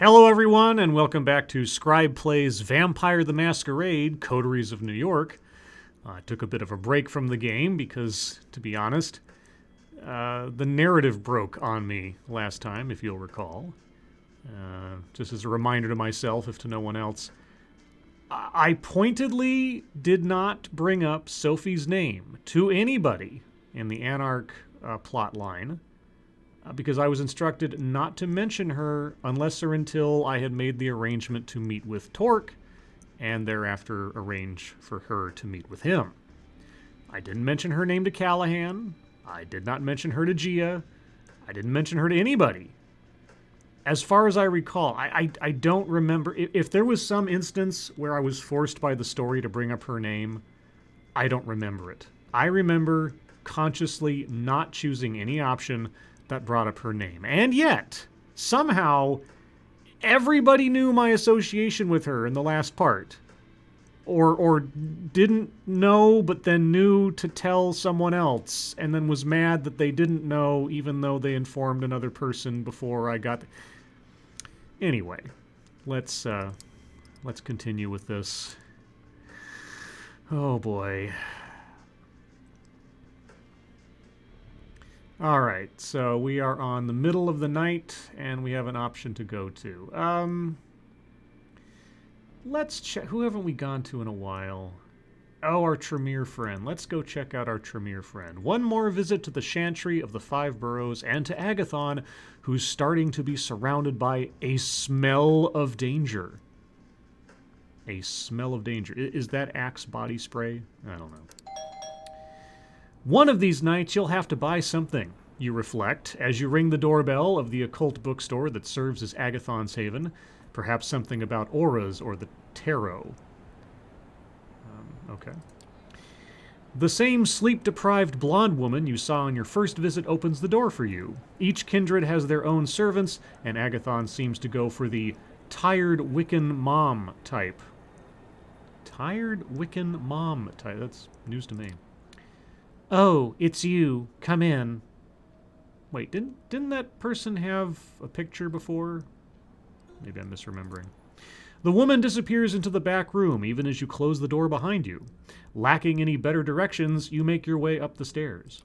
Hello, everyone, and welcome back to Scribe Plays Vampire the Masquerade, Coteries of New York. I took a bit of a break from the game because, to be honest, the narrative broke on me last time, if you'll recall. Just as a reminder to myself, if to no one else, I pointedly did not bring up Sophie's name to anybody in the Anarch plot line. Because I was instructed not to mention her unless or until I had made the arrangement to meet with Torque, and thereafter arrange for her to meet with him. I didn't mention her name to Callahan. I did not mention her to Gia. I didn't mention her to anybody. As far as I recall, I don't remember. If there was some instance where I was forced by the story to bring up her name, I don't remember it. I remember consciously not choosing any option that brought up her name. And yet, somehow, everybody knew my association with her in the last part. Or didn't know, but then knew to tell someone else, and then was mad that they didn't know, even though they informed another person before I got... Anyway, let's continue with this. Oh boy. All right, so we are on the middle of the night, and we have an option to go to. Let's check. Who haven't we gone to in a while? Oh, our Tremere friend. Let's go check out our Tremere friend. One more visit to the Chantry of the Five Boroughs and to Agathon, who's starting to be surrounded by a smell of danger. A smell of danger. Is that Axe body spray? I don't know. One of these nights you'll have to buy something, you reflect, as you ring the doorbell of the occult bookstore that serves as Agathon's haven. Perhaps something about auras or the tarot. Okay. The same sleep-deprived blonde woman you saw on your first visit opens the door for you. Each kindred has their own servants, and Agathon seems to go for the tired Wiccan mom type. Tired Wiccan mom type. That's news to me. Oh, it's you. Come in. Wait, didn't that person have a picture before? Maybe I'm misremembering. The woman disappears into the back room, even as you close the door behind you. Lacking any better directions, you make your way up the stairs.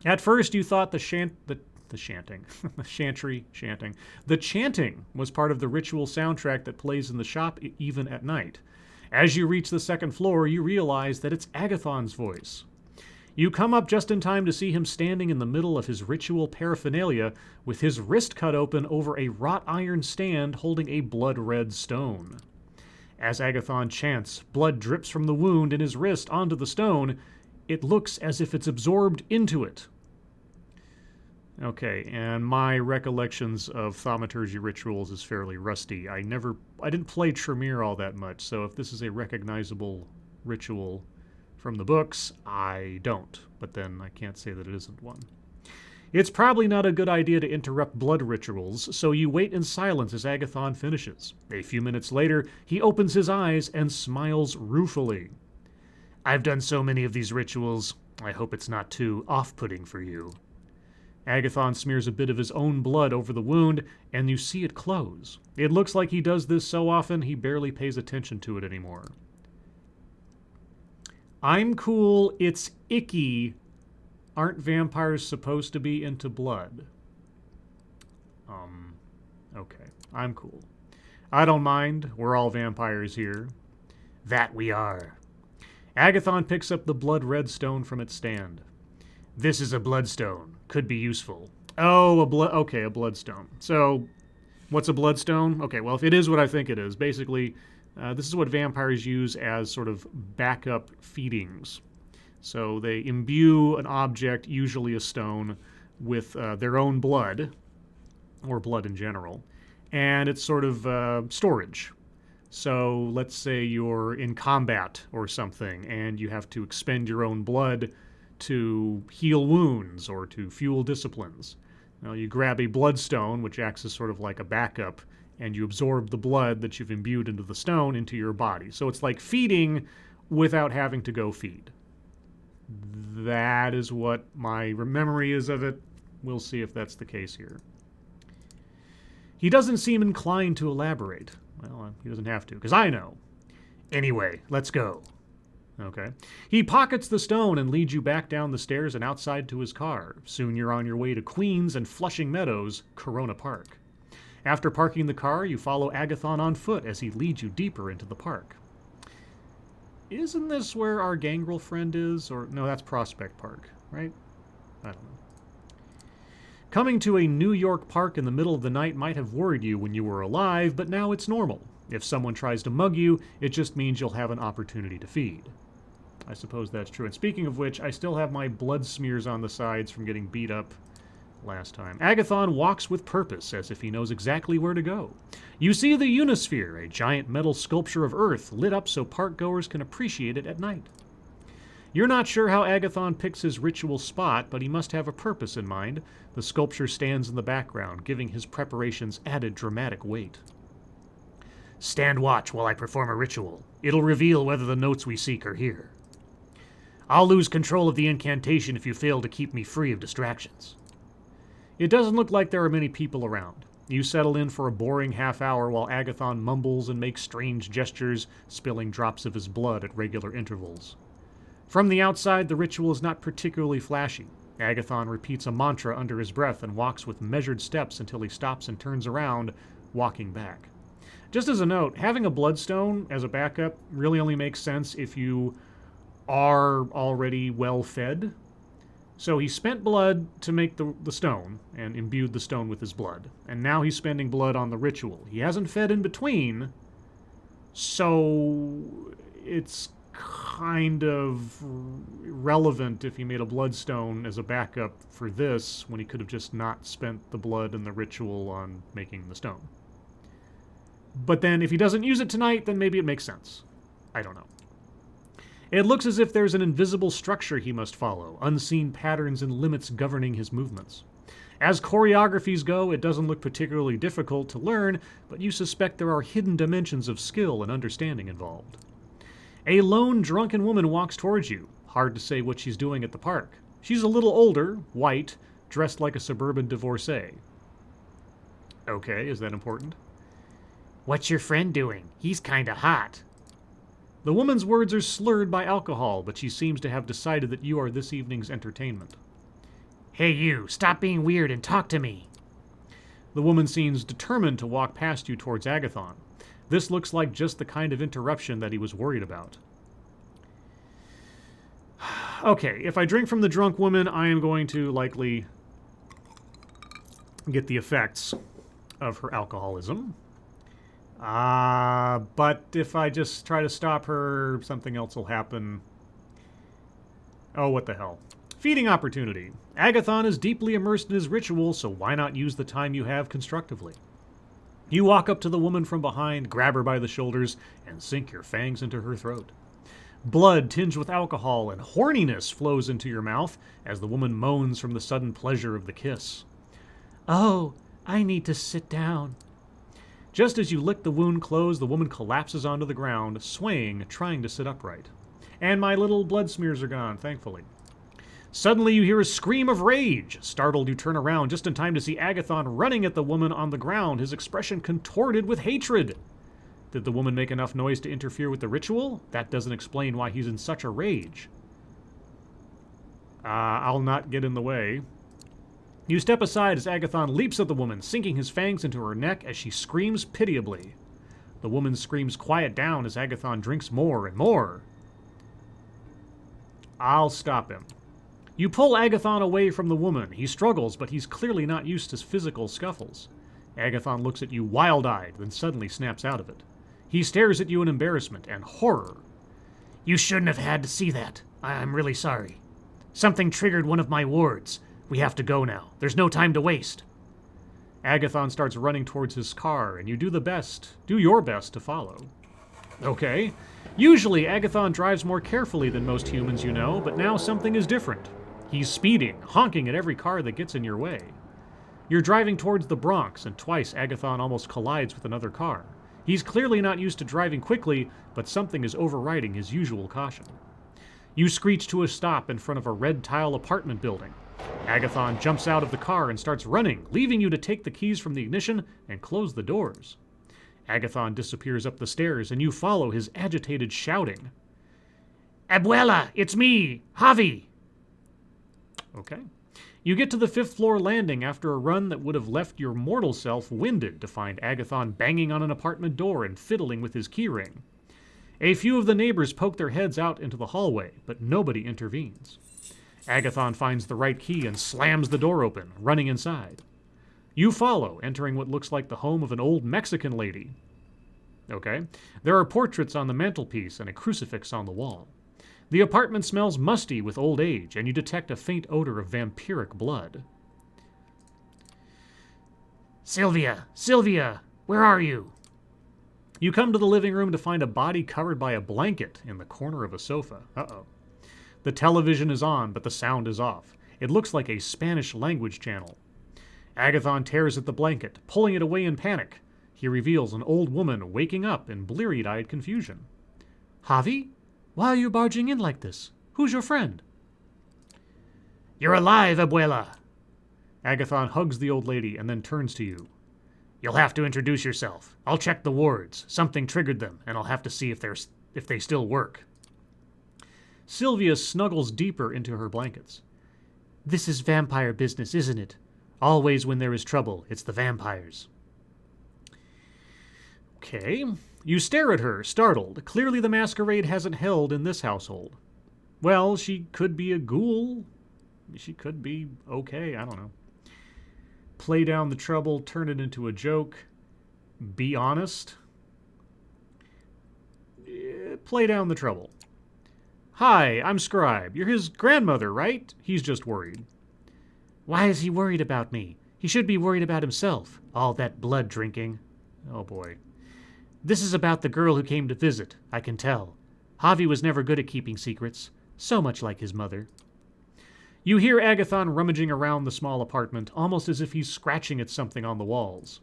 At first, you thought the chanting was part of the ritual soundtrack that plays in the shop even at night. As you reach the second floor, you realize that it's Agathon's voice. You come up just in time to see him standing in the middle of his ritual paraphernalia with his wrist cut open over a wrought iron stand holding a blood-red stone. As Agathon chants, blood drips from the wound in his wrist onto the stone. It looks as if it's absorbed into it. Okay, and my recollections of thaumaturgy rituals is fairly rusty. I didn't play Tremere all that much, so if this is a recognizable ritual from the books, I don't, but then I can't say that it isn't one. It's probably not a good idea to interrupt blood rituals, so you wait in silence as Agathon finishes. A few minutes later, he opens his eyes and smiles ruefully. I've done so many of these rituals, I hope it's not too off-putting for you. Agathon smears a bit of his own blood over the wound, and you see it close. It looks like he does this so often he barely pays attention to it anymore. I'm cool, it's icky. Aren't vampires supposed to be into blood? Okay, I'm cool. I don't mind, we're all vampires here. That we are. Agathon picks up the blood-red stone from its stand. This is a bloodstone. Could be useful. Oh, a bloodstone. So, what's a bloodstone? Okay, well, if it is what I think it is, basically... this is what vampires use as sort of backup feedings. So they imbue an object, usually a stone, with their own blood, or blood in general, and it's sort of storage. So let's say you're in combat or something, and you have to expend your own blood to heal wounds or to fuel disciplines. Now you grab a bloodstone, which acts as sort of like a backup, and you absorb the blood that you've imbued into the stone into your body. So it's like feeding without having to go feed. That is what my memory is of it. We'll see if that's the case here. He doesn't seem inclined to elaborate. Well, he doesn't have to, because I know. Anyway, let's go. Okay. He pockets the stone and leads you back down the stairs and outside to his car. Soon you're on your way to Queens and Flushing Meadows, Corona Park. After parking the car, you follow Agathon on foot as he leads you deeper into the park. Isn't this where our gangrel friend is? Or no, that's Prospect Park, right? I don't know. Coming to a New York park in the middle of the night might have worried you when you were alive, but now it's normal. If someone tries to mug you, it just means you'll have an opportunity to feed. I suppose that's true. And speaking of which, I still have my blood smears on the sides from getting beat up last time. Agathon walks with purpose, as if he knows exactly where to go. You see the Unisphere, a giant metal sculpture of Earth, lit up so park-goers can appreciate it at night. You're not sure how Agathon picks his ritual spot, but he must have a purpose in mind. The sculpture stands in the background, giving his preparations added dramatic weight. Stand watch while I perform a ritual. It'll reveal whether the notes we seek are here. I'll lose control of the incantation if you fail to keep me free of distractions. It doesn't look like there are many people around. You settle in for a boring half hour while Agathon mumbles and makes strange gestures, spilling drops of his blood at regular intervals. From the outside, the ritual is not particularly flashy. Agathon repeats a mantra under his breath and walks with measured steps until he stops and turns around, walking back. Just as a note, having a bloodstone as a backup really only makes sense if you are already well fed. So he spent blood to make the stone and imbued the stone with his blood. And now he's spending blood on the ritual. He hasn't fed in between, so it's kind of relevant if he made a bloodstone as a backup for this when he could have just not spent the blood and the ritual on making the stone. But then if he doesn't use it tonight, then maybe it makes sense. I don't know. It looks as if there's an invisible structure he must follow, unseen patterns and limits governing his movements. As choreographies go, it doesn't look particularly difficult to learn, but you suspect there are hidden dimensions of skill and understanding involved. A lone, drunken woman walks towards you. Hard to say what she's doing at the park. She's a little older, white, dressed like a suburban divorcee. Okay, is that important? What's your friend doing? He's kinda hot. The woman's words are slurred by alcohol, but she seems to have decided that you are this evening's entertainment. Hey you, stop being weird and talk to me. The woman seems determined to walk past you towards Agathon. This looks like just the kind of interruption that he was worried about. Okay, if I drink from the drunk woman, I am going to likely get the effects of her alcoholism. But if I just try to stop her, something else will happen. Oh, what the hell. Feeding opportunity. Agathon is deeply immersed in his ritual, so why not use the time you have constructively? You walk up to the woman from behind, grab her by the shoulders, and sink your fangs into her throat. Blood tinged with alcohol and horniness flows into your mouth as the woman moans from the sudden pleasure of the kiss. Oh, I need to sit down. Just as you lick the wound close, the woman collapses onto the ground, swaying, trying to sit upright. And my little blood smears are gone, thankfully. Suddenly you hear a scream of rage. Startled, you turn around just in time to see Agathon running at the woman on the ground, his expression contorted with hatred. Did the woman make enough noise to interfere with the ritual? That doesn't explain why he's in such a rage. I'll not get in the way. You step aside as Agathon leaps at the woman, sinking his fangs into her neck as she screams pitiably. The woman's screams quiet down as Agathon drinks more and more. I'll stop him. You pull Agathon away from the woman. He struggles, but he's clearly not used to physical scuffles. Agathon looks at you wild-eyed, then suddenly snaps out of it. He stares at you in embarrassment and horror. You shouldn't have had to see that. I'm really sorry. Something triggered one of my wards. We have to go now. There's no time to waste. Agathon starts running towards his car, and you do your best to follow. Okay. Usually, Agathon drives more carefully than most humans you know, but now something is different. He's speeding, honking at every car that gets in your way. You're driving towards the Bronx, and twice Agathon almost collides with another car. He's clearly not used to driving quickly, but something is overriding his usual caution. You screech to a stop in front of a red-tile apartment building. Agathon jumps out of the car and starts running, leaving you to take the keys from the ignition and close the doors. Agathon disappears up the stairs, and you follow his agitated shouting. Abuela, it's me, Javi! Okay. You get to the 5th floor landing after a run that would have left your mortal self winded to find Agathon banging on an apartment door and fiddling with his keyring. A few of the neighbors poke their heads out into the hallway, but nobody intervenes. Agathon finds the right key and slams the door open, running inside. You follow, entering what looks like the home of an old Mexican lady. Okay. There are portraits on the mantelpiece and a crucifix on the wall. The apartment smells musty with old age, and you detect a faint odor of vampiric blood. Sylvia! Sylvia! Where are you? You come to the living room to find a body covered by a blanket in the corner of a sofa. Uh-oh. The television is on, but the sound is off. It looks like a Spanish language channel. Agathon tears at the blanket, pulling it away in panic. He reveals an old woman waking up in bleary-eyed confusion. Javi? Why are you barging in like this? Who's your friend? You're alive, Abuela! Agathon hugs the old lady and then turns to you. You'll have to introduce yourself. I'll check the wards. Something triggered them, and I'll have to see if they still work. Sylvia snuggles deeper into her blankets. This is vampire business, isn't it? Always when there is trouble, it's the vampires. Okay. You stare at her, startled. Clearly the masquerade hasn't held in this household. Well, she could be a ghoul. She could be okay, I don't know. Play down the trouble, turn it into a joke. Be honest. Play down the trouble. Hi, I'm Scribe. You're his grandmother, right? He's just worried. Why is he worried about me? He should be worried about himself. All that blood drinking. Oh boy. This is about the girl who came to visit, I can tell. Javi was never good at keeping secrets, so much like his mother. You hear Agathon rummaging around the small apartment, almost as if he's scratching at something on the walls.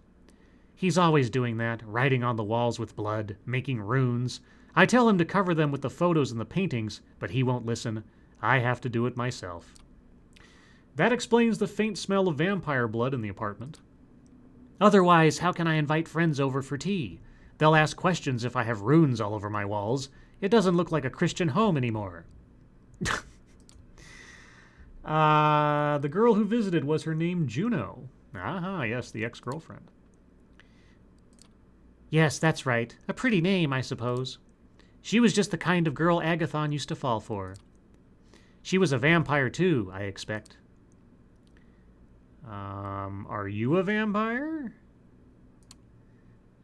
He's always doing that, writing on the walls with blood, making runes. I tell him to cover them with the photos and the paintings, but he won't listen. I have to do it myself. That explains the faint smell of vampire blood in the apartment. Otherwise, how can I invite friends over for tea? They'll ask questions if I have runes all over my walls. It doesn't look like a Christian home anymore. The girl who visited, was her name Juno? Aha, yes, the ex-girlfriend. Yes, that's right. A pretty name, I suppose. She was just the kind of girl Agathon used to fall for. She was a vampire too, I expect. Are you a vampire?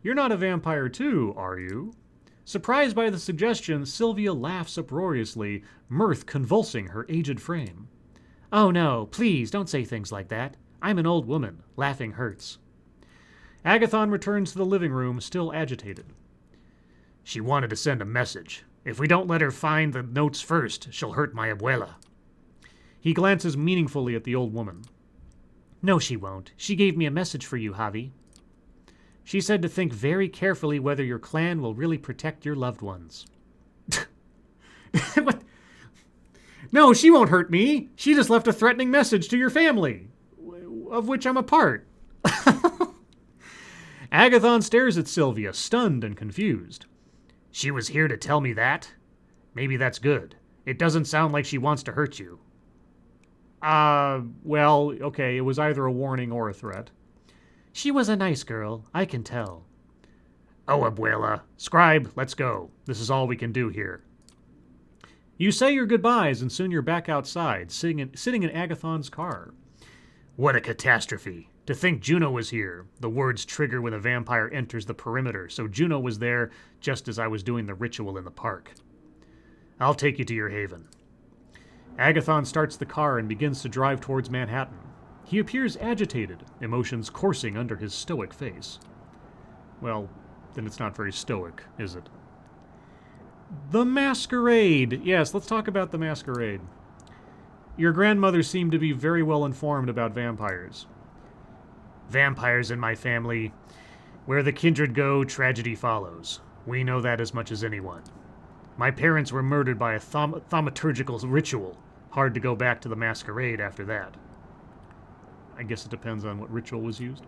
You're not a vampire too, are you? Surprised by the suggestion, Sylvia laughs uproariously, mirth convulsing her aged frame. Oh no, please, don't say things like that. I'm an old woman. Laughing hurts. Agathon returns to the living room, still agitated. She wanted to send a message. If we don't let her find the notes first, she'll hurt my abuela. He glances meaningfully at the old woman. No, she won't. She gave me a message for you, Javi. She said to think very carefully whether your clan will really protect your loved ones. What? No, she won't hurt me. She just left a threatening message to your family, of which I'm a part. Agathon stares at Sylvia, stunned and confused. She was here to tell me that? Maybe that's good. It doesn't sound like she wants to hurt you. Well, okay, it was either a warning or a threat. She was a nice girl, I can tell. Oh, abuela. Scribe, let's go. This is all we can do here. You say your goodbyes, and soon you're back outside, sitting in Agathon's car. What a catastrophe. To think Juno was here. The words trigger when a vampire enters the perimeter, so Juno was there just as I was doing the ritual in the park. I'll take you to your haven. Agathon starts the car and begins to drive towards Manhattan. He appears agitated, emotions coursing under his stoic face. Well, then it's not very stoic, is it? The Masquerade! Yes, let's talk about the Masquerade. Your grandmother seemed to be very well informed about vampires. Vampires in my family. Where the kindred go, tragedy follows. We know that as much as anyone. My parents were murdered by a thaumaturgical ritual. Hard to go back to the Masquerade after that. I guess it depends on what ritual was used.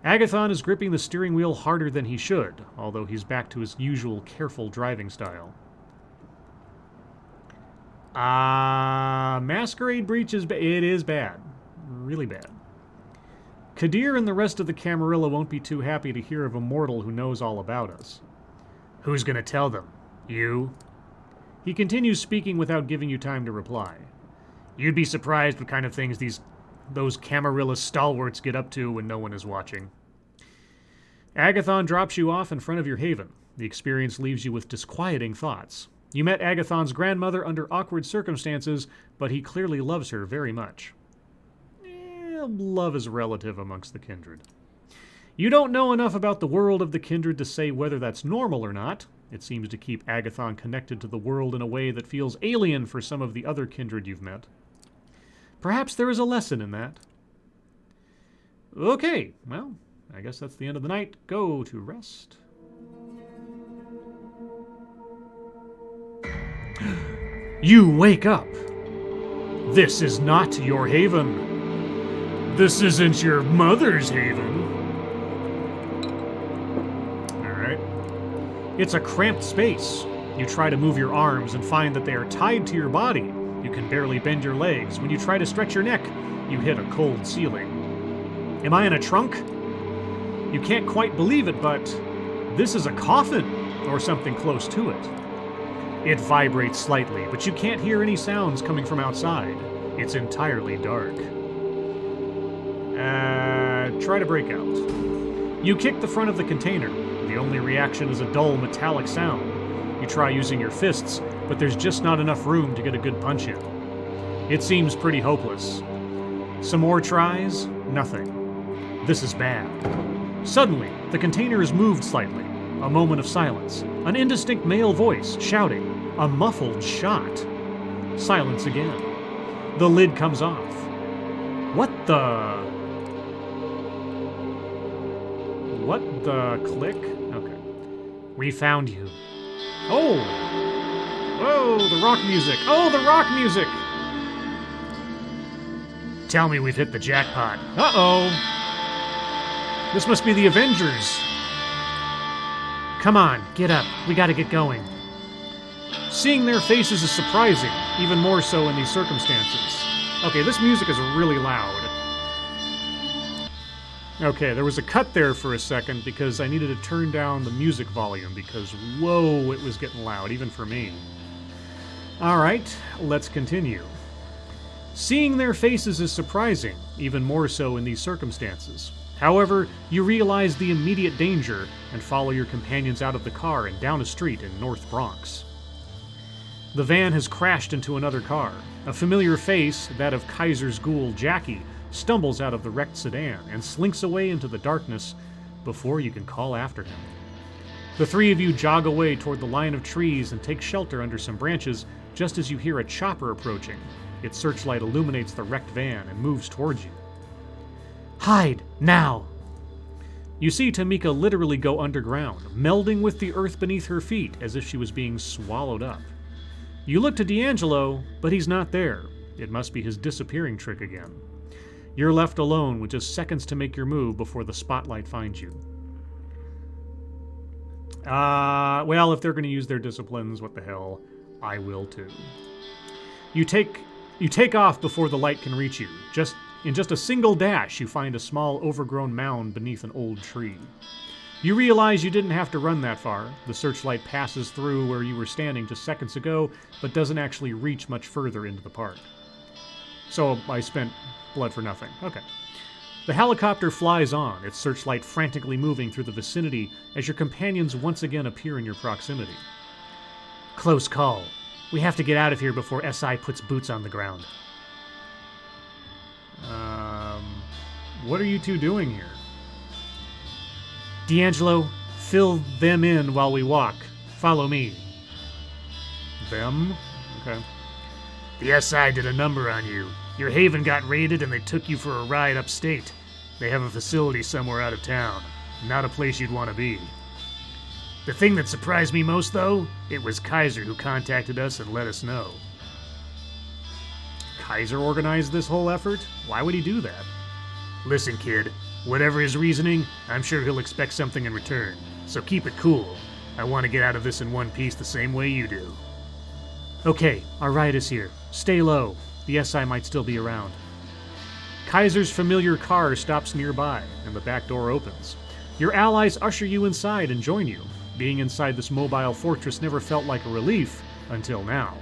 Agathon is gripping the steering wheel harder than he should, although he's back to his usual careful driving style. Masquerade breach it is bad. Really bad. Kadir and the rest of the Camarilla won't be too happy to hear of a mortal who knows all about us. Who's gonna tell them? You? He continues speaking without giving you time to reply. You'd be surprised what kind of things those Camarilla stalwarts get up to when no one is watching. Agathon drops you off in front of your haven. The experience leaves you with disquieting thoughts. You met Agathon's grandmother under awkward circumstances, but he clearly loves her very much. Love is relative amongst the kindred. You don't know enough about the world of the kindred to say whether that's normal or not. It seems to keep Agathon connected to the world in a way that feels alien for some of the other kindred you've met. Perhaps there is a lesson in that. Okay, well, I guess that's the end of the night. Go to rest. You wake up. This is not your haven. This isn't your mother's haven. Alright. It's a cramped space. You try to move your arms and find that they are tied to your body. You can barely bend your legs. When you try to stretch your neck, you hit a cold ceiling. Am I in a trunk? You can't quite believe it, but this is a coffin, or something close to it. It vibrates slightly, but you can't hear any sounds coming from outside. It's entirely dark. Try to break out. You kick the front of the container. The only reaction is a dull metallic sound. You try using your fists, but there's just not enough room to get a good punch in. It seems pretty hopeless. Some more tries? Nothing. This is bad. Suddenly, the container is moved slightly. A moment of silence. An indistinct male voice shouting. A muffled shot. Silence again. The lid comes off. What the click? Okay. We found you. Oh! Whoa, the rock music. Oh, the rock music! Tell me we've hit the jackpot. Uh-oh. This must be the Avengers. Come on, get up. We gotta get going. Seeing their faces is surprising, even more so in these circumstances. Okay, this music is really loud. Okay, there was a cut there for a second because I needed to turn down the music volume because, whoa, it was getting loud, even for me. Alright, let's continue. Seeing their faces is surprising, even more so in these circumstances. However, you realize the immediate danger and follow your companions out of the car and down a street in North Bronx. The van has crashed into another car. A familiar face, that of Kaiser's ghoul Jackie, stumbles out of the wrecked sedan and slinks away into the darkness before you can call after him. The three of you jog away toward the line of trees and take shelter under some branches just as you hear a chopper approaching. Its searchlight illuminates the wrecked van and moves towards you. Hide, now! You see Tamika literally go underground, melding with the earth beneath her feet as if she was being swallowed up. You look to D'Angelo, but he's not there. It must be his disappearing trick again. You're left alone with just seconds to make your move before the spotlight finds you. Well, if they're going to use their disciplines, what the hell, I will too. You take off before the light can reach you. In just a single dash, you find a small overgrown mound beneath an old tree. You realize you didn't have to run that far. The searchlight passes through where you were standing just seconds ago, but doesn't actually reach much further into the park. So I spent blood for nothing. Okay. The helicopter flies on, its searchlight frantically moving through the vicinity as your companions once again appear in your proximity. Close call. We have to get out of here before SI puts boots on the ground. What are you two doing here? D'Angelo, fill them in while we walk. Follow me. Them? Okay. The SI did a number on you. Your haven got raided and they took you for a ride upstate. They have a facility somewhere out of town. Not a place you'd want to be. The thing that surprised me most, though, it was Kaiser who contacted us and let us know. Kaiser organized this whole effort? Why would he do that? Listen, kid. Whatever his reasoning, I'm sure he'll expect something in return. So keep it cool. I want to get out of this in one piece the same way you do. Okay, our ride is here. Stay low. The SI might still be around. Kaiser's familiar car stops nearby, and the back door opens. Your allies usher you inside and join you. Being inside this mobile fortress never felt like a relief until now.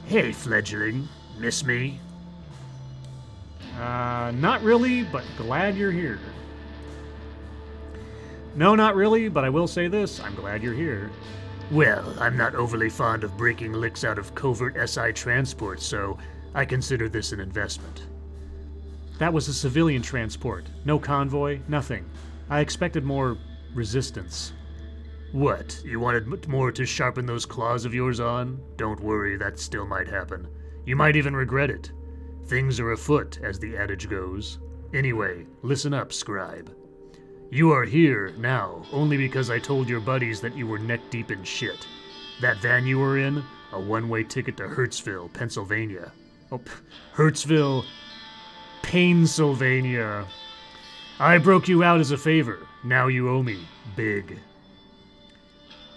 Hey, fledgling. Miss me? Not really, but glad you're here. No, not really, but I will say this. I'm glad you're here. Well, I'm not overly fond of breaking licks out of covert SI transport, so I consider this an investment. That was a civilian transport. No convoy, nothing. I expected more resistance. What? You wanted more to sharpen those claws of yours on? Don't worry, that still might happen. You might even regret it. Things are afoot, as the adage goes. Anyway, listen up, Scribe. You are here now only because I told your buddies that you were neck-deep in shit. That van you were in, a one-way ticket to Hurtsville, Pennsylvania. Oh, Hurtsville, Pennsylvania. I broke you out as a favor. Now you owe me. Big.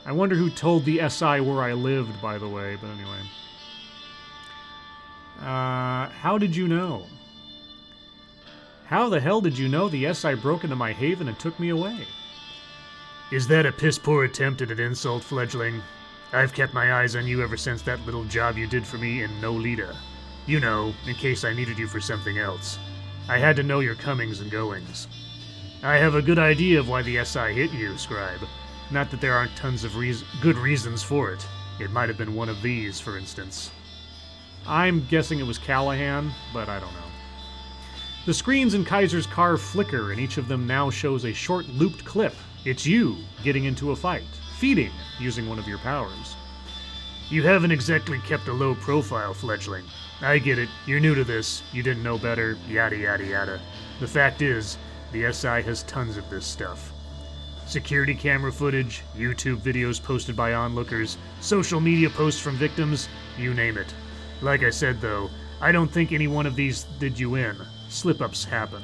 I wonder who told the SI where I lived, by the way, but anyway. How did you know? How the hell did you know the SI broke into my haven and took me away? Is that a piss-poor attempt at an insult, fledgling? I've kept my eyes on you ever since that little job you did for me in Nolita. You know, in case I needed you for something else. I had to know your comings and goings. I have a good idea of why the SI hit you, Scribe. Not that there aren't tons of good reasons for it. It might have been one of these, for instance. I'm guessing it was Callahan, but I don't know. The screens in Kaiser's car flicker, and each of them now shows a short looped clip. It's you getting into a fight, feeding, using one of your powers. You haven't exactly kept a low profile, fledgling. I get it, you're new to this, you didn't know better, yada yada yada. The fact is, the SI has tons of this stuff. Security camera footage, YouTube videos posted by onlookers, social media posts from victims, you name it. Like I said though, I don't think any one of these did you in. Slip-ups happen.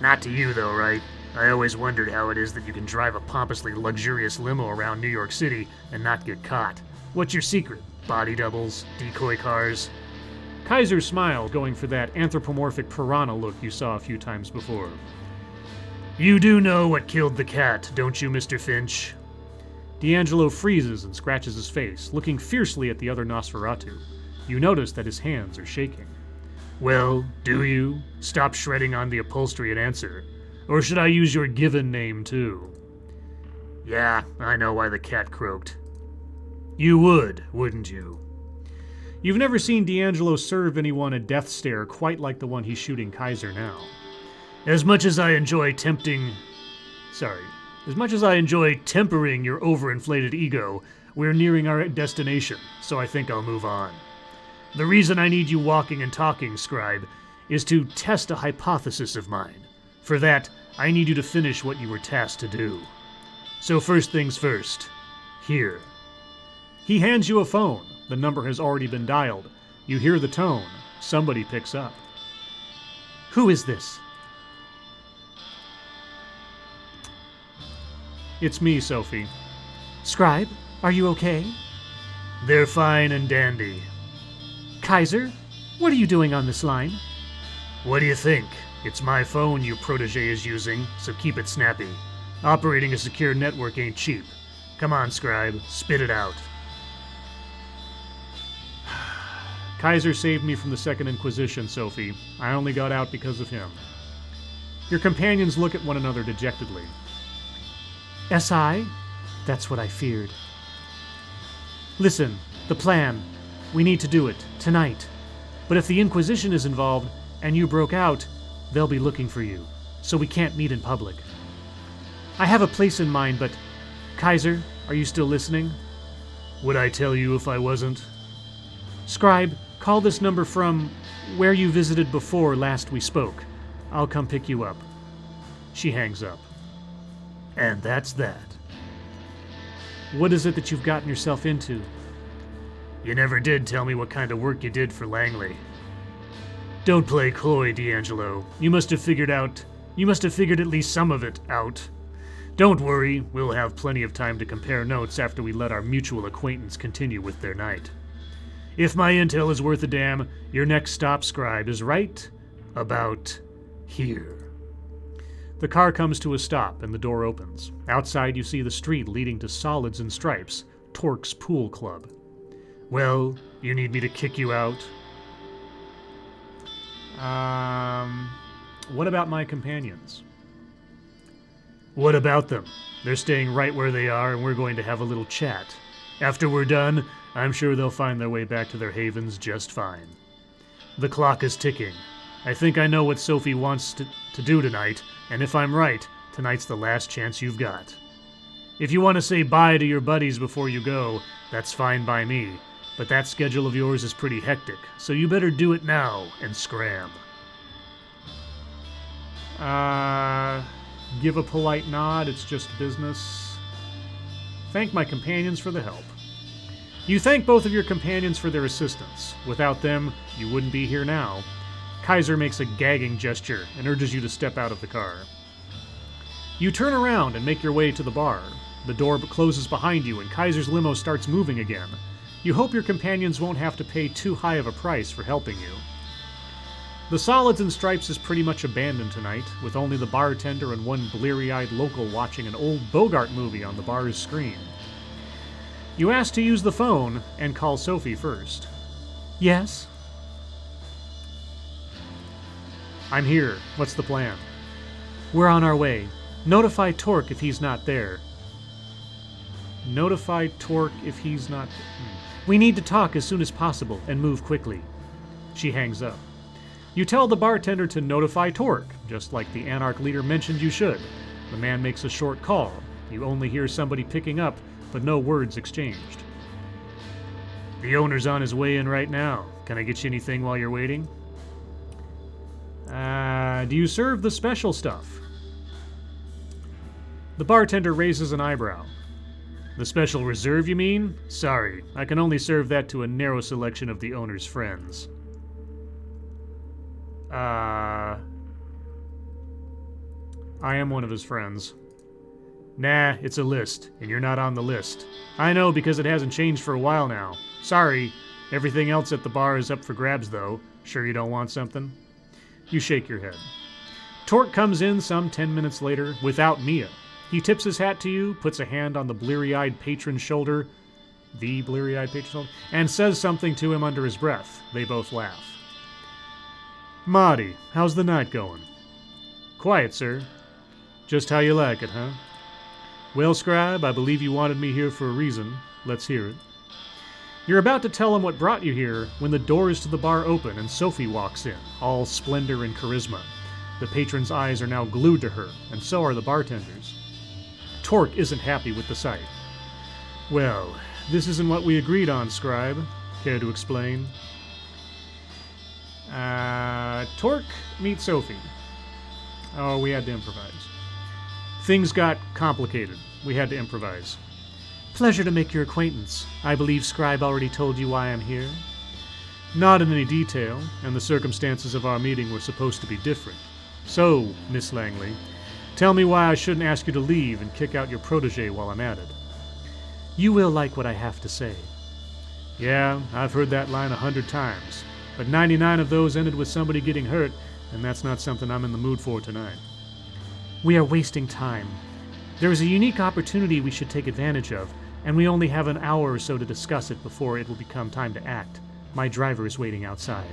Not to you though, right? I always wondered how it is that you can drive a pompously luxurious limo around New York City and not get caught. What's your secret? Body doubles? Decoy cars? Kaiser smiled, going for that anthropomorphic piranha look you saw a few times before. You do know what killed the cat, don't you, Mr. Finch? D'Angelo freezes and scratches his face, looking fiercely at the other Nosferatu. You notice that his hands are shaking. Well, do you? Stop shredding on the upholstery and answer. Or should I use your given name, too? Yeah, I know why the cat croaked. You would, wouldn't you? You've never seen D'Angelo serve anyone a death stare quite like the one he's shooting Kaiser now. As much as I enjoy tempering your overinflated ego, we're nearing our destination, so I think I'll move on. The reason I need you walking and talking, Scribe, is to test a hypothesis of mine. For that, I need you to finish what you were tasked to do. So first things first. Here. He hands you a phone. The number has already been dialed. You hear the tone. Somebody picks up. Who is this? It's me, Sophie. Scribe, are you okay? They're fine and dandy. Kaiser, what are you doing on this line? What do you think? It's my phone your protege is using, so keep it snappy. Operating a secure network ain't cheap. Come on, Scribe, spit it out. Kaiser saved me from the Second Inquisition, Sophie. I only got out because of him. Your companions look at one another dejectedly. SI? That's what I feared. Listen, the plan. We need to do it, tonight. But if the Inquisition is involved, and you broke out, they'll be looking for you, so we can't meet in public. I have a place in mind, but... Kaiser, are you still listening? Would I tell you if I wasn't? Scribe, call this number from where you visited before last we spoke. I'll come pick you up. She hangs up. And that's that. What is it that you've gotten yourself into? You never did tell me what kind of work you did for Langley. Don't play coy, D'Angelo. You must have figured at least some of it out. Don't worry, we'll have plenty of time to compare notes after we let our mutual acquaintance continue with their night. If my intel is worth a damn, your next stop, Scribe, is right about here. The car comes to a stop and the door opens. Outside you see the street leading to Solids and Stripes, Torque's pool club. Well, you need me to kick you out? What about my companions? What about them? They're staying right where they are and we're going to have a little chat. After we're done, I'm sure they'll find their way back to their havens just fine. The clock is ticking. I think I know what Sophie wants to do tonight, and if I'm right, tonight's the last chance you've got. If you want to say bye to your buddies before you go, that's fine by me, but that schedule of yours is pretty hectic, so you better do it now and scram. Give a polite nod, it's just business. Thank my companions for the help. You thank both of your companions for their assistance. Without them, you wouldn't be here now. Kaiser makes a gagging gesture and urges you to step out of the car. You turn around and make your way to the bar. The door closes behind you and Kaiser's limo starts moving again. You hope your companions won't have to pay too high of a price for helping you. The Solids and Stripes is pretty much abandoned tonight, with only the bartender and one bleary-eyed local watching an old Bogart movie on the bar's screen. You ask to use the phone and call Sophie first. Yes? I'm here. What's the plan? We're on our way. Notify Torque if he's not there. Notify Torque if he's not... We need to talk as soon as possible and move quickly. She hangs up. You tell the bartender to notify Torque, just like the Anarch leader mentioned you should. The man makes a short call. You only hear somebody picking up, but no words exchanged. The owner's on his way in right now. Can I get you anything while you're waiting? Do you serve the special stuff? The bartender raises an eyebrow. The special reserve, you mean? Sorry, I can only serve that to a narrow selection of the owner's friends. I am one of his friends. Nah, it's a list, and you're not on the list. I know because it hasn't changed for a while now. Sorry. Everything else at the bar is up for grabs, though. Sure you don't want something? You shake your head. Torque comes in some 10 minutes later without Mia. He tips his hat to you, puts a hand on the bleary-eyed patron's shoulder, and says something to him under his breath. They both laugh. Marty, how's the night going? Quiet, sir. Just how you like it, huh? Well, Scribe, I believe you wanted me here for a reason. Let's hear it. You're about to tell him what brought you here when the doors to the bar open and Sophie walks in, all splendor and charisma. The patron's eyes are now glued to her, and so are the bartenders. Torque isn't happy with the sight. Well, this isn't what we agreed on, Scribe. Care to explain? Torque, meet Sophie. Oh, we had to improvise. Things got complicated. We had to improvise. Pleasure to make your acquaintance. I believe Scribe already told you why I'm here. Not in any detail, and the circumstances of our meeting were supposed to be different. So, Miss Langley, tell me why I shouldn't ask you to leave and kick out your protege while I'm at it. You will like what I have to say. Yeah, I've heard that line 100 times, but 99 of those ended with somebody getting hurt, and that's not something I'm in the mood for tonight. We are wasting time. There is a unique opportunity we should take advantage of, and we only have an hour or so to discuss it before it will become time to act. My driver is waiting outside.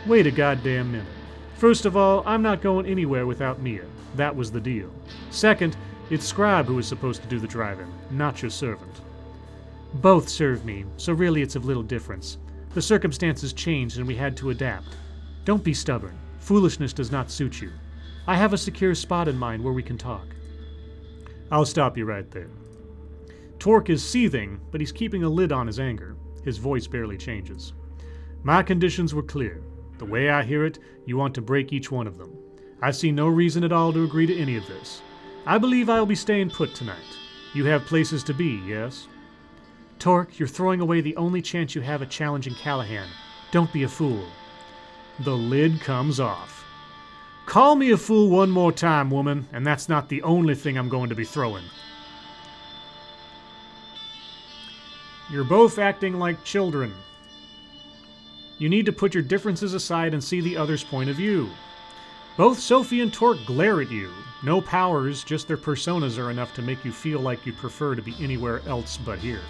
Wait a goddamn minute. First of all, I'm not going anywhere without Mia. That was the deal. Second, it's Scribe who is supposed to do the driving, not your servant. Both serve me, so really it's of little difference. The circumstances changed and we had to adapt. Don't be stubborn. Foolishness does not suit you. I have a secure spot in mind where we can talk. I'll stop you right there. Torque is seething, but he's keeping a lid on his anger. His voice barely changes. My conditions were clear. The way I hear it, you want to break each one of them. I see no reason at all to agree to any of this. I believe I'll be staying put tonight. You have places to be, yes? Torque, you're throwing away the only chance you have at challenging Callahan. Don't be a fool. The lid comes off. Call me a fool one more time, woman, and that's not the only thing I'm going to be throwing. You're both acting like children. You need to put your differences aside and see the other's point of view. Both Sophie and Torque glare at you. No powers, just their personas are enough to make you feel like you prefer to be anywhere else but here.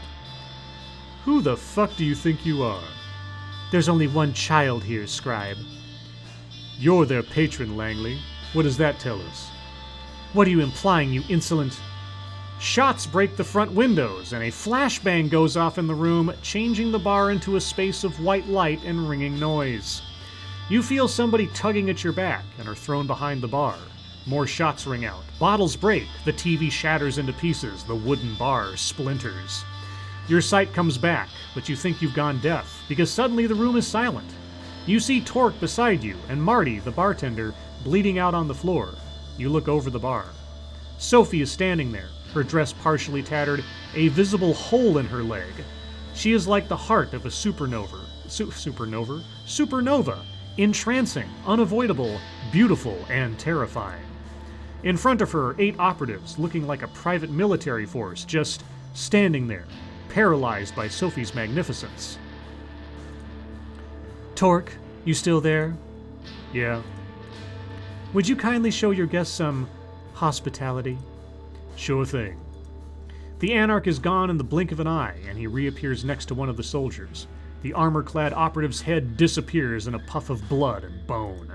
Who the fuck do you think you are? There's only one child here, Scribe. You're their patron, Langley. What does that tell us? What are you implying, you insolent... Shots break the front windows, and a flashbang goes off in the room, changing the bar into a space of white light and ringing noise. You feel somebody tugging at your back and are thrown behind the bar. More shots ring out. Bottles break. The TV shatters into pieces. The wooden bar splinters. Your sight comes back, but you think you've gone deaf, because suddenly the room is silent. You see Torque beside you, and Marty, the bartender, bleeding out on the floor. You look over the bar. Sophie is standing there, her dress partially tattered, a visible hole in her leg. She is like the heart of a supernova, entrancing, unavoidable, beautiful, and terrifying. In front of her, 8 operatives, looking like a private military force, just standing there, paralyzed by Sophie's magnificence. Torque, you still there? Yeah. Would you kindly show your guests some hospitality? Sure thing. The Anarch is gone in the blink of an eye, and he reappears next to one of the soldiers. The armor-clad operative's head disappears in a puff of blood and bone.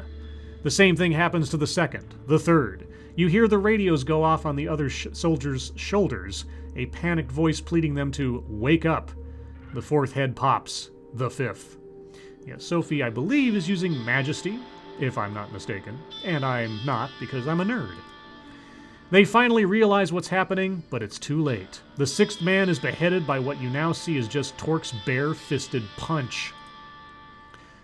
The same thing happens to the second, the third. You hear the radios go off on the other soldiers' shoulders, a panicked voice pleading them to wake up. The fourth head pops. The fifth. Yeah, Sophie, I believe, is using Majesty, if I'm not mistaken. And I'm not, because I'm a nerd. They finally realize what's happening, but it's too late. The 6th man is beheaded by what you now see is just Torque's bare-fisted punch.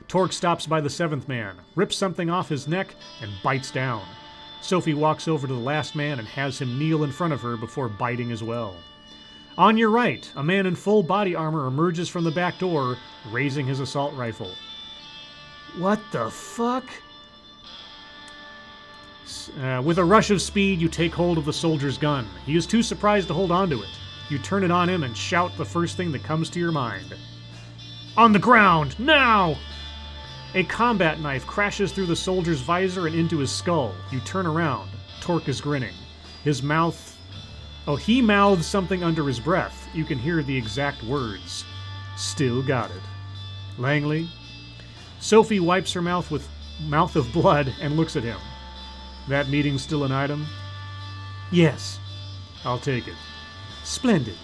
Torque stops by the 7th man, rips something off his neck, and bites down. Sophie walks over to the last man and has him kneel in front of her before biting as well. On your right, a man in full body armor emerges from the back door, raising his assault rifle. What the fuck? With a rush of speed, you take hold of the soldier's gun. He is too surprised to hold onto it. You turn it on him and shout the first thing that comes to your mind. On the ground, now! A combat knife crashes through the soldier's visor and into his skull. You turn around. Torque is grinning. His mouth... Oh, he mouths something under his breath. You can hear the exact words. Still got it. Langley? Sophie wipes her mouth with mouth of blood and looks at him. That meeting's still an item? Yes. I'll take it. Splendid.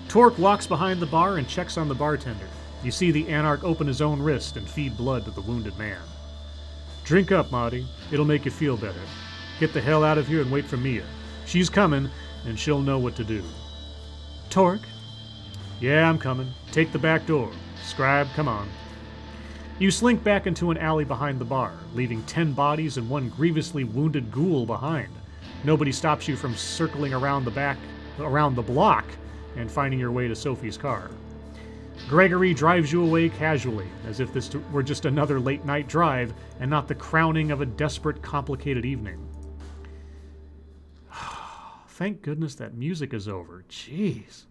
Torque walks behind the bar and checks on the bartender. You see the Anarch open his own wrist and feed blood to the wounded man. Drink up, Marty. It'll make you feel better. Get the hell out of here and wait for Mia. She's coming, and she'll know what to do. Torque? Yeah, I'm coming. Take the back door. Scribe, come on. You slink back into an alley behind the bar, leaving 10 bodies and 1 grievously wounded ghoul behind. Nobody stops you from circling around the block, and finding your way to Sophie's car. Gregory drives you away casually, as if this were just another late-night drive and not the crowning of a desperate, complicated evening. Thank goodness that music is over. Jeez.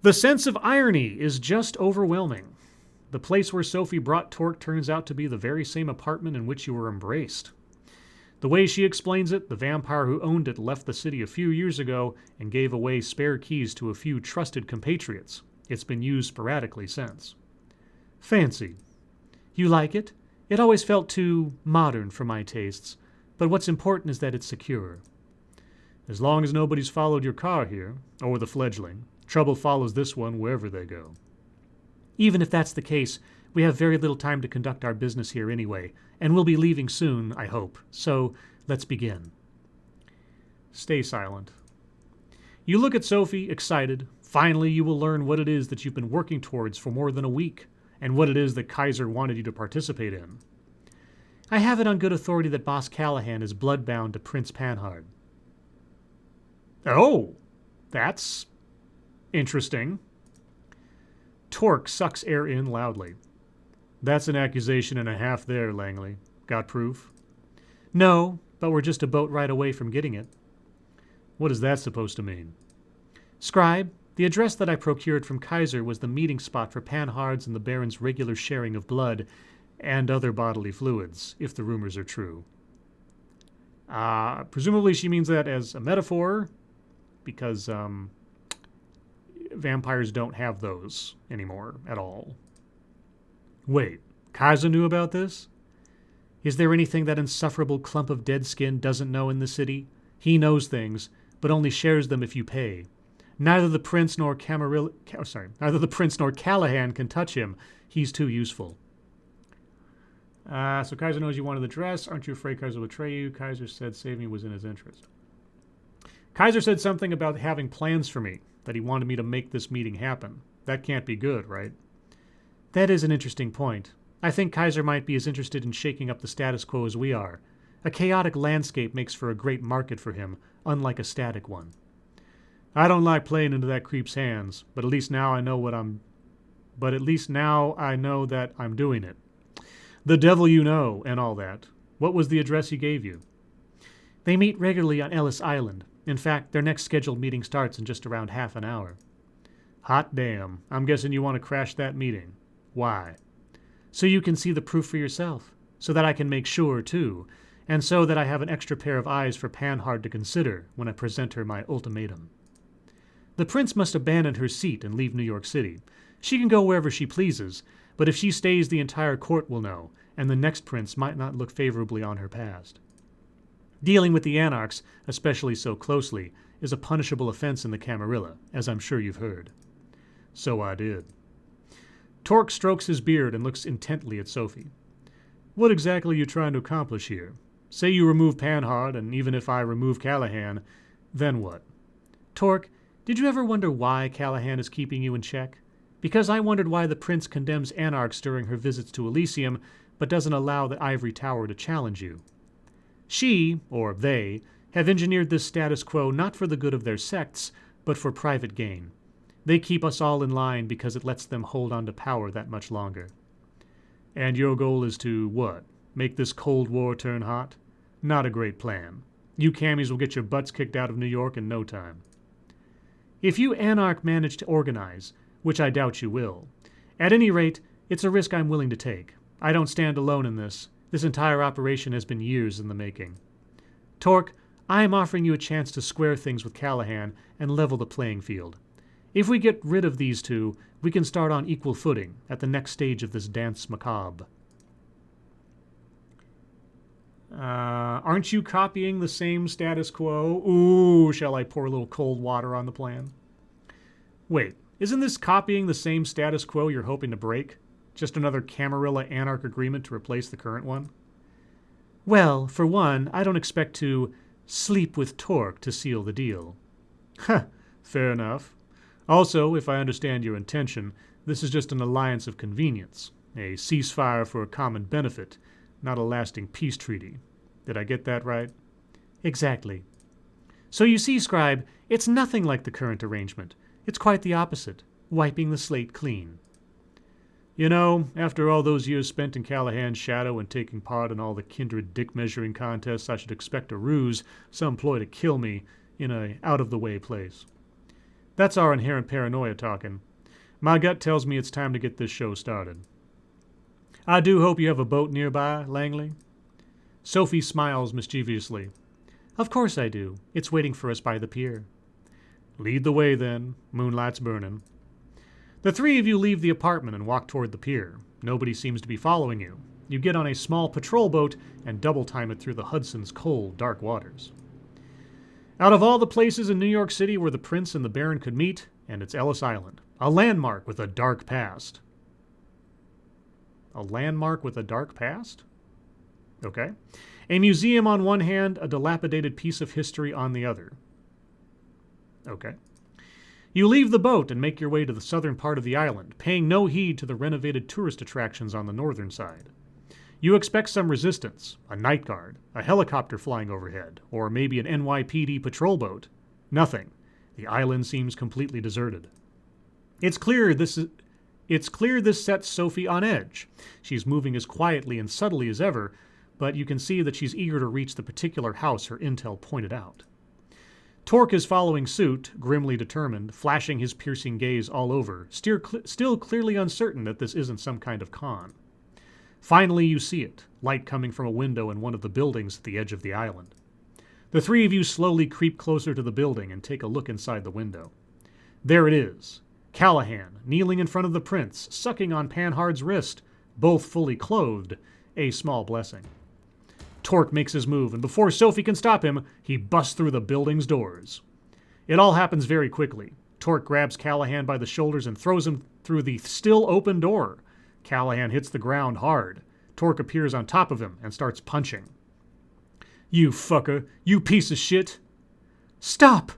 The sense of irony is just overwhelming. The place where Sophie brought Torque turns out to be the very same apartment in which you were embraced. The way she explains it, the vampire who owned it left the city a few years ago and gave away spare keys to a few trusted compatriots. It's been used sporadically since. Fancy. You like it? It always felt too modern for my tastes, but what's important is that it's secure. As long as nobody's followed your car here, or the fledgling, trouble follows this one wherever they go. Even if that's the case, we have very little time to conduct our business here anyway, and we'll be leaving soon, I hope. So, let's begin. Stay silent. You look at Sophie, excited. Finally, you will learn what it is that you've been working towards for more than a week, and what it is that Kaiser wanted you to participate in. I have it on good authority that Boss Callahan is bloodbound to Prince Panhard. Oh, that's Interesting. Torque sucks air in loudly. That's an accusation and a half there, Langley. Got proof? No, but we're just a boat ride away from getting it. What is that supposed to mean? Scribe, the address that I procured from Kaiser was the meeting spot for Panhards and the Baron's regular sharing of blood and other bodily fluids, if the rumors are true. Presumably she means that as a metaphor, because vampires don't have those anymore at all. Wait, Kaiser knew about this? Is there anything that insufferable clump of dead skin doesn't know in the city? He knows things, but only shares them if you pay. Neither the prince nor neither the prince nor Callahan can touch him. He's too useful. So Kaiser knows you wanted the dress. Aren't you afraid Kaiser will betray you? Kaiser said saving was in his interest. Kaiser said something about having plans for me, that he wanted me to make this meeting happen. That can't be good, right? That is an interesting point. I think Kaiser might be as interested in shaking up the status quo as we are. A chaotic landscape makes for a great market for him, unlike a static one. I don't like playing into that creep's hands, but at least now I know that I'm doing it. The devil you know, and all that. What was the address he gave you? They meet regularly on Ellis Island. In fact, their next scheduled meeting starts in just around half an hour. Hot damn. I'm guessing you want to crash that meeting. Why? So you can see the proof for yourself. So that I can make sure, too. And so that I have an extra pair of eyes for Panhard to consider when I present her my ultimatum. The prince must abandon her seat and leave New York City. She can go wherever she pleases, but if she stays, the entire court will know, and the next prince might not look favorably on her past. Dealing with the anarchs, especially so closely, is a punishable offense in the Camarilla, as I'm sure you've heard. So I did. Torque strokes his beard and looks intently at Sophie. What exactly are you trying to accomplish here? Say you remove Panhard, and even if I remove Callahan, then what? Torque, did you ever wonder why Callahan is keeping you in check? Because I wondered why the prince condemns anarchs during her visits to Elysium, but doesn't allow the Ivory Tower to challenge you. She, or they, have engineered this status quo not for the good of their sects, but for private gain. They keep us all in line because it lets them hold on to power that much longer. And your goal is to, what? Make this Cold War turn hot? Not a great plan. You cammies will get your butts kicked out of New York in no time. If you anarch manage to organize, which I doubt you will, at any rate, it's a risk I'm willing to take. I don't stand alone in this. This entire operation has been years in the making. Torque, I am offering you a chance to square things with Callahan and level the playing field. If we get rid of these two, we can start on equal footing at the next stage of this dance macabre. Aren't you copying the same status quo? Ooh, shall I pour a little cold water on the plan? Wait, isn't this copying the same status quo you're hoping to break? Just another Camarilla Anarch agreement to replace the current one? Well, for one, I don't expect to sleep with Torque to seal the deal. Huh, fair enough. Also, if I understand your intention, this is just an alliance of convenience, a ceasefire for a common benefit, not a lasting peace treaty. Did I get that right? Exactly. So you see, Scribe, it's nothing like the current arrangement. It's quite the opposite, wiping the slate clean. You know, after all those years spent in Callahan's shadow and taking part in all the kindred dick-measuring contests, I should expect a ruse, some ploy to kill me, in a out-of-the-way place. That's our inherent paranoia talking. My gut tells me it's time to get this show started. I do hope you have a boat nearby, Langley. Sophie smiles mischievously. Of course I do. It's waiting for us by the pier. Lead the way, then. Moonlight's burning. The three of you leave the apartment and walk toward the pier. Nobody seems to be following you. You get on a small patrol boat and double-time it through the Hudson's cold, dark waters. Out of all the places in New York City where the Prince and the Baron could meet, and it's Ellis Island, a landmark with a dark past. A landmark with a dark past? Okay. A museum on one hand, a dilapidated piece of history on the other. Okay. You leave the boat and make your way to the southern part of the island, paying no heed to the renovated tourist attractions on the northern side. You expect some resistance, a night guard, a helicopter flying overhead, or maybe an NYPD patrol boat. Nothing. The island seems completely deserted. It's clear this sets Sophie on edge. She's moving as quietly and subtly as ever, but you can see that she's eager to reach the particular house her intel pointed out. Torque is following suit, grimly determined, flashing his piercing gaze all over, still clearly uncertain that this isn't some kind of con. Finally, you see it, light coming from a window in one of the buildings at the edge of the island. The three of you slowly creep closer to the building and take a look inside the window. There it is, Callahan, kneeling in front of the prince, sucking on Panhard's wrist, both fully clothed, a small blessing. Torque makes his move, and before Sophie can stop him, he busts through the building's doors. It all happens very quickly. Torque grabs Callahan by the shoulders and throws him through the still open door. Callahan hits the ground hard. Torque appears on top of him and starts punching. "You fucker! You piece of shit!" "Stop!"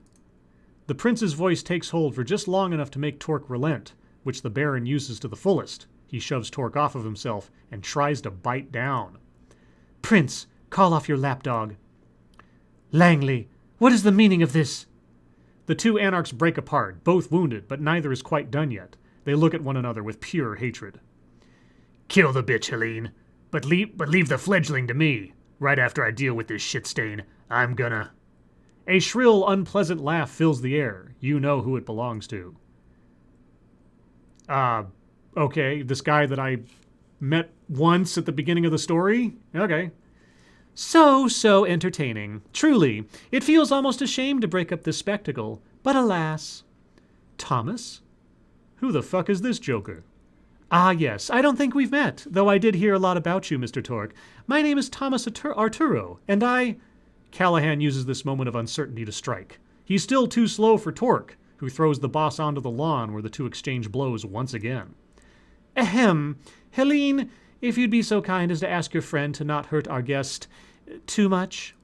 The prince's voice takes hold for just long enough to make Torque relent, which the Baron uses to the fullest. He shoves Torque off of himself and tries to bite down. "Prince, call off your lapdog." "Langley, what is the meaning of this?" The two anarchs break apart, both wounded, but neither is quite done yet. They look at one another with pure hatred. "Kill the bitch, Helene, but leave the fledgling to me. Right after I deal with this shit stain, I'm gonna..." A shrill, unpleasant laugh fills the air. You know who it belongs to. Okay, this guy that I met once at the beginning of the story? Okay. So entertaining. Truly, it feels almost a shame to break up this spectacle, but alas. Thomas? Who the fuck is this joker? Ah, yes, I don't think we've met, though I did hear a lot about you, Mr. Torque. My name is Thomas Arturo, and I... Callahan uses this moment of uncertainty to strike. He's still too slow for Torque, who throws the boss onto the lawn where the two exchange blows once again. Ahem. Helene, if you'd be so kind as to ask your friend to not hurt our guest too much.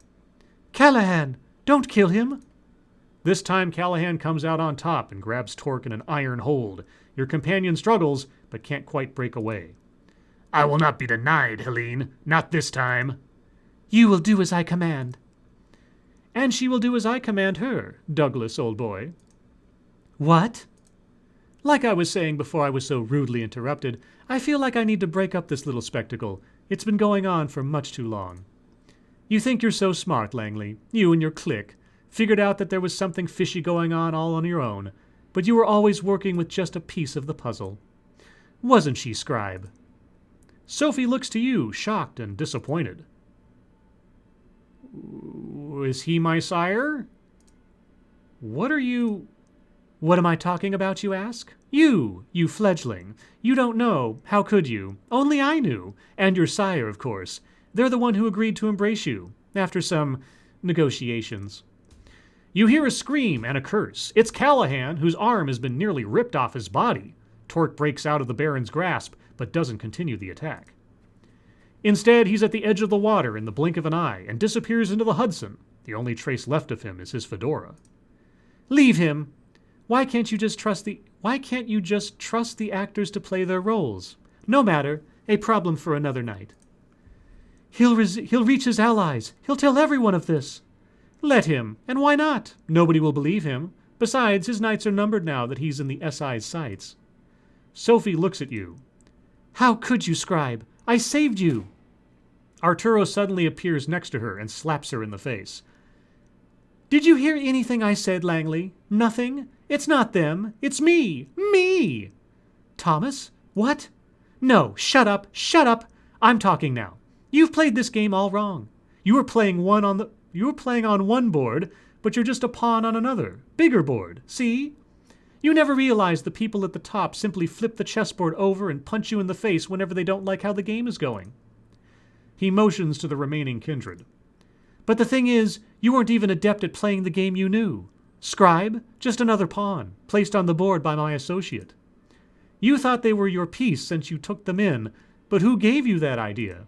Callahan, don't kill him. This time Callahan comes out on top and grabs Torque in an iron hold. Your companion struggles, but can't quite break away. "I will not be denied, Helene. Not this time." "You will do as I command." "And she will do as I command her, Douglas, old boy." "What?" "Like I was saying before I was so rudely interrupted, I feel like I need to break up this little spectacle. It's been going on for much too long. You think you're so smart, Langley. You and your clique. Figured out that there was something fishy going all on your own, but you were always working with just a piece of the puzzle. Wasn't she, Scribe?" Sophie looks to you, shocked and disappointed. "Is he my sire? What am I talking about, you ask? You fledgling. You don't know. How could you? Only I knew. And your sire, of course. They're the one who agreed to embrace you, after some negotiations." You hear a scream and a curse. It's Callahan, whose arm has been nearly ripped off his body. Torque breaks out of the Baron's grasp, but doesn't continue the attack. Instead, he's at the edge of the water in the blink of an eye and disappears into the Hudson. The only trace left of him is his fedora. "Leave him. Why can't you just trust the actors to play their roles? No matter, a problem for another night." He'll reach his allies. He'll tell everyone of this." "Let him. And why not? Nobody will believe him. Besides, his nights are numbered now that he's in the SI's sights." Sophie looks at you. "How could you, Scribe? I saved you." Arturo suddenly appears next to her and slaps her in the face. "Did you hear anything I said, Langley? Nothing? It's not them. It's me. Me!" "Thomas? What?" "No, shut up. Shut up. I'm talking now. You've played this game all wrong. You were playing on one board, but you're just a pawn on another, bigger board. See? You never realize the people at the top simply flip the chessboard over and punch you in the face whenever they don't like how the game is going." He motions to the remaining kindred. "But the thing is, you weren't even adept at playing the game you knew. Scribe, just another pawn, placed on the board by my associate. You thought they were your piece since you took them in, but who gave you that idea?"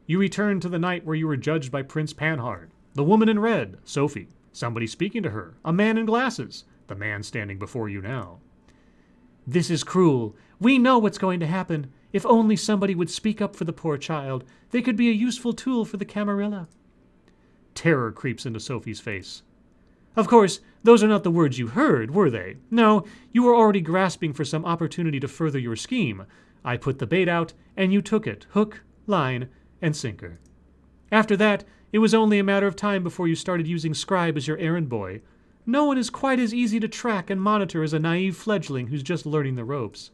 You return to the night where you were judged by Prince Panhard. The woman in red, Sophie. Somebody speaking to her. A man in glasses. The man standing before you now. "This is cruel. We know what's going to happen. If only somebody would speak up for the poor child. They could be a useful tool for the Camarilla." Terror creeps into Sophie's face. Of course, those are not the words you heard, were they? No, you were already grasping for some opportunity to further your scheme. I put the bait out, and you took it, hook, line, and sinker. After that, it was only a matter of time before you started using Scribe as your errand boy. No one is quite as easy to track and monitor as a naive fledgling who's just learning the ropes.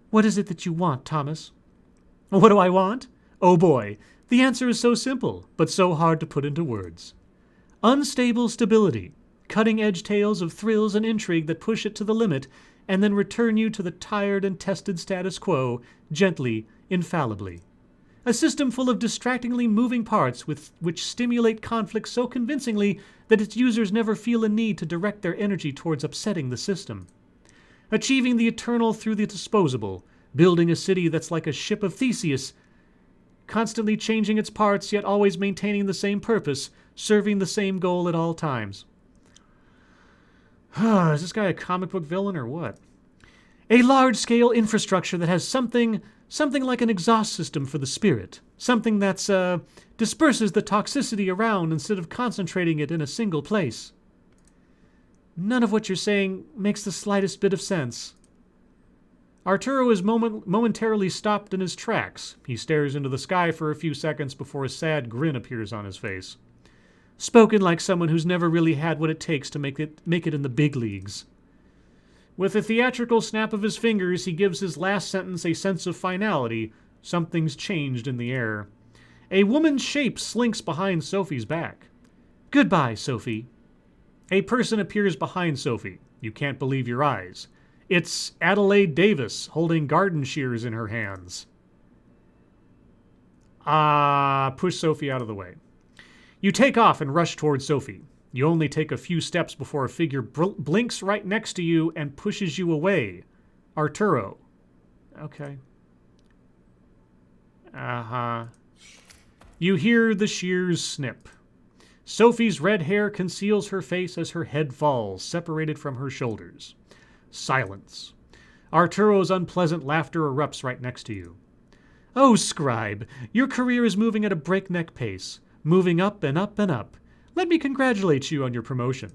What is it that you want, Thomas? What do I want? Oh boy, the answer is so simple, but so hard to put into words. Unstable stability, cutting-edge tales of thrills and intrigue that push it to the limit and then return you to the tired and tested status quo, gently, infallibly. A system full of distractingly moving parts which stimulate conflict so convincingly that its users never feel a need to direct their energy towards upsetting the system. Achieving the eternal through the disposable, building a city that's like a ship of Theseus, constantly changing its parts yet always maintaining the same purpose, serving the same goal at all times. Is this guy a comic book villain or what? A large-scale infrastructure that has something like an exhaust system for the spirit. Something that's, disperses the toxicity around instead of concentrating it in a single place. None of what you're saying makes the slightest bit of sense. Arturo is momentarily stopped in his tracks. He stares into the sky for a few seconds before a sad grin appears on his face. Spoken like someone who's never really had what it takes to make it in the big leagues. With a theatrical snap of his fingers, he gives his last sentence a sense of finality. Something's changed in the air. A woman's shape slinks behind Sophie's back. Goodbye, Sophie. A person appears behind Sophie. You can't believe your eyes. It's Adelaide Davis, holding garden shears in her hands. Push Sophie out of the way. You take off and rush towards Sophie. You only take a few steps before a figure blinks right next to you and pushes you away. Arturo. Okay. You hear the shears snip. Sophie's red hair conceals her face as her head falls, separated from her shoulders. Silence. Arturo's unpleasant laughter erupts right next to you. Oh, Scribe, your career is moving at a breakneck pace, moving up and up and up. Let me congratulate you on your promotion.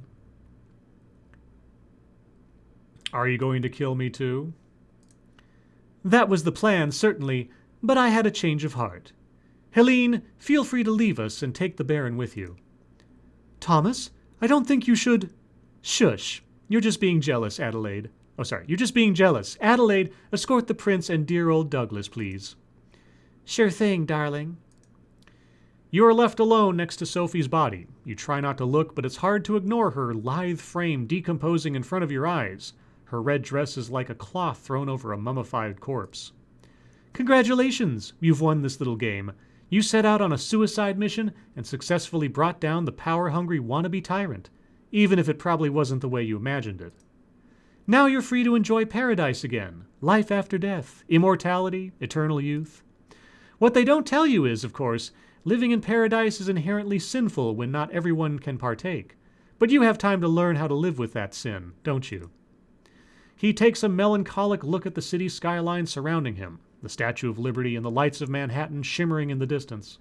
Are you going to kill me too? That was the plan, certainly, but I had a change of heart. Helene, feel free to leave us and take the Baron with you. Thomas, I don't think you should... Shush. You're just being jealous, Adelaide. Oh, sorry. You're just being jealous. Adelaide, escort the prince and dear old Douglas, please. Sure thing, darling. You are left alone next to Sophie's body. You try not to look, but it's hard to ignore her lithe frame decomposing in front of your eyes. Her red dress is like a cloth thrown over a mummified corpse. Congratulations! You've won this little game. You set out on a suicide mission and successfully brought down the power-hungry wannabe tyrant, even if it probably wasn't the way you imagined it. Now you're free to enjoy paradise again, life after death, immortality, eternal youth. What they don't tell you is, of course, living in paradise is inherently sinful when not everyone can partake. But you have time to learn how to live with that sin, don't you? He takes a melancholic look at the city skyline surrounding him, the Statue of Liberty and the lights of Manhattan shimmering in the distance.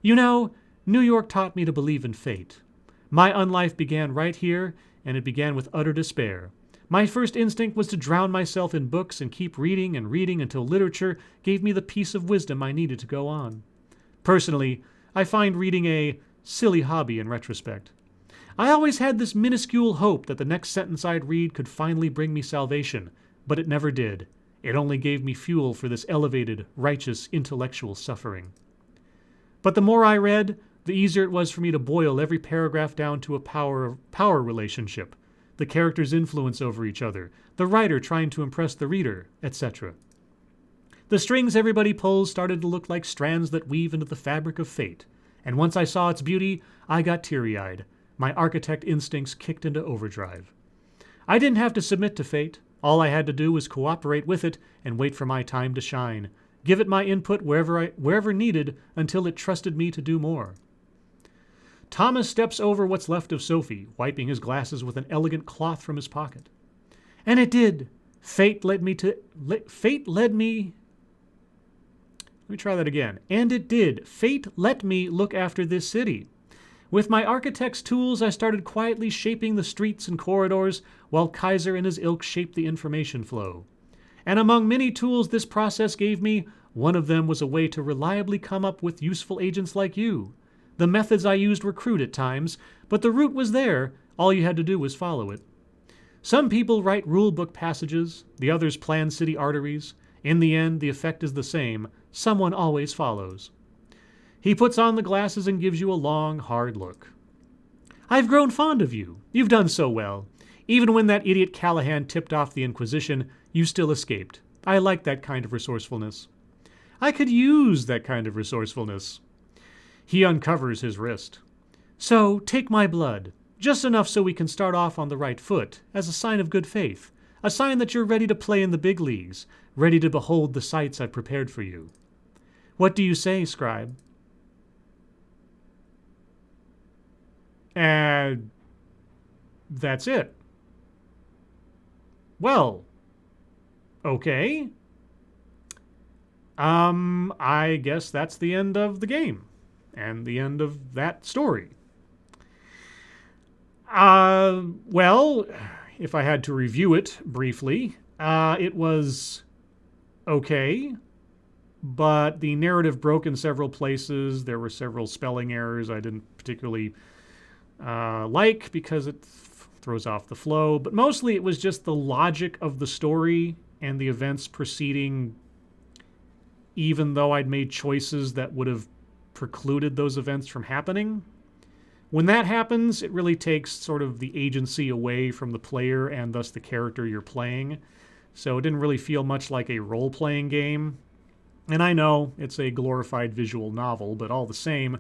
You know, New York taught me to believe in fate. My unlife began right here, and it began with utter despair. My first instinct was to drown myself in books and keep reading and reading until literature gave me the piece of wisdom I needed to go on. Personally, I find reading a silly hobby in retrospect. I always had this minuscule hope that the next sentence I'd read could finally bring me salvation, but it never did. It only gave me fuel for this elevated, righteous, intellectual suffering. But the more I read, the easier it was for me to boil every paragraph down to a power relationship, the characters' influence over each other, the writer trying to impress the reader, etc. The strings everybody pulls started to look like strands that weave into the fabric of fate, and once I saw its beauty, I got teary-eyed. My architect instincts kicked into overdrive. I didn't have to submit to fate. All I had to do was cooperate with it and wait for my time to shine, give it my input wherever needed until it trusted me to do more. Thomas steps over what's left of Sophie, wiping his glasses with an elegant cloth from his pocket. And it did. Fate led me... Let me try that again. And it did. Fate let me look after this city. With my architect's tools, I started quietly shaping the streets and corridors, while Kaiser and his ilk shaped the information flow. And among many tools this process gave me, one of them was a way to reliably come up with useful agents like you. The methods I used were crude at times, but the route was there. All you had to do was follow it. Some people write rulebook passages, the others plan city arteries. In the end, the effect is the same. Someone always follows. He puts on the glasses and gives you a long, hard look. I've grown fond of you. You've done so well. Even when that idiot Callahan tipped off the Inquisition, you still escaped. I like that kind of resourcefulness. I could use that kind of resourcefulness. He uncovers his wrist. So, take my blood. Just enough so we can start off on the right foot, as a sign of good faith. A sign that you're ready to play in the big leagues, ready to behold the sights I've prepared for you. What do you say, Scribe? And that's it. Well, okay. I guess that's the end of the game and the end of that story. Well, if I had to review it briefly, it was okay, but the narrative broke in several places. There were several spelling errors I didn't particularly like because it throws off the flow, but mostly it was just the logic of the story and the events proceeding, even though I'd made choices that would have precluded those events from happening. When that happens, it really takes sort of the agency away from the player and thus the character you're playing. So it didn't really feel much like a role-playing game. And I know it's a glorified visual novel, but all the same,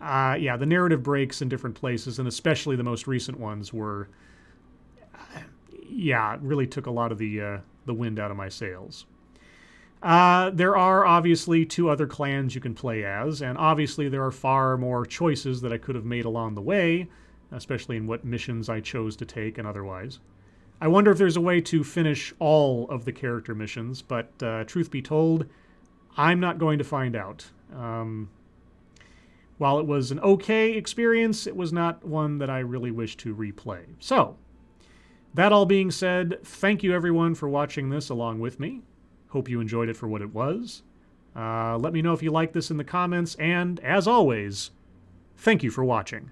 yeah, the narrative breaks in different places, and especially the most recent ones were, yeah, it really took a lot of the wind out of my sails. There are obviously 2 other clans you can play as, and obviously there are far more choices that I could have made along the way, especially in what missions I chose to take and otherwise. I wonder if there's a way to finish all of the character missions, but truth be told, I'm not going to find out. While it was an okay experience, it was not one that I really wish to replay. So, that all being said, thank you everyone for watching this along with me. Hope you enjoyed it for what it was. Let me know if you like this in the comments, and as always, thank you for watching.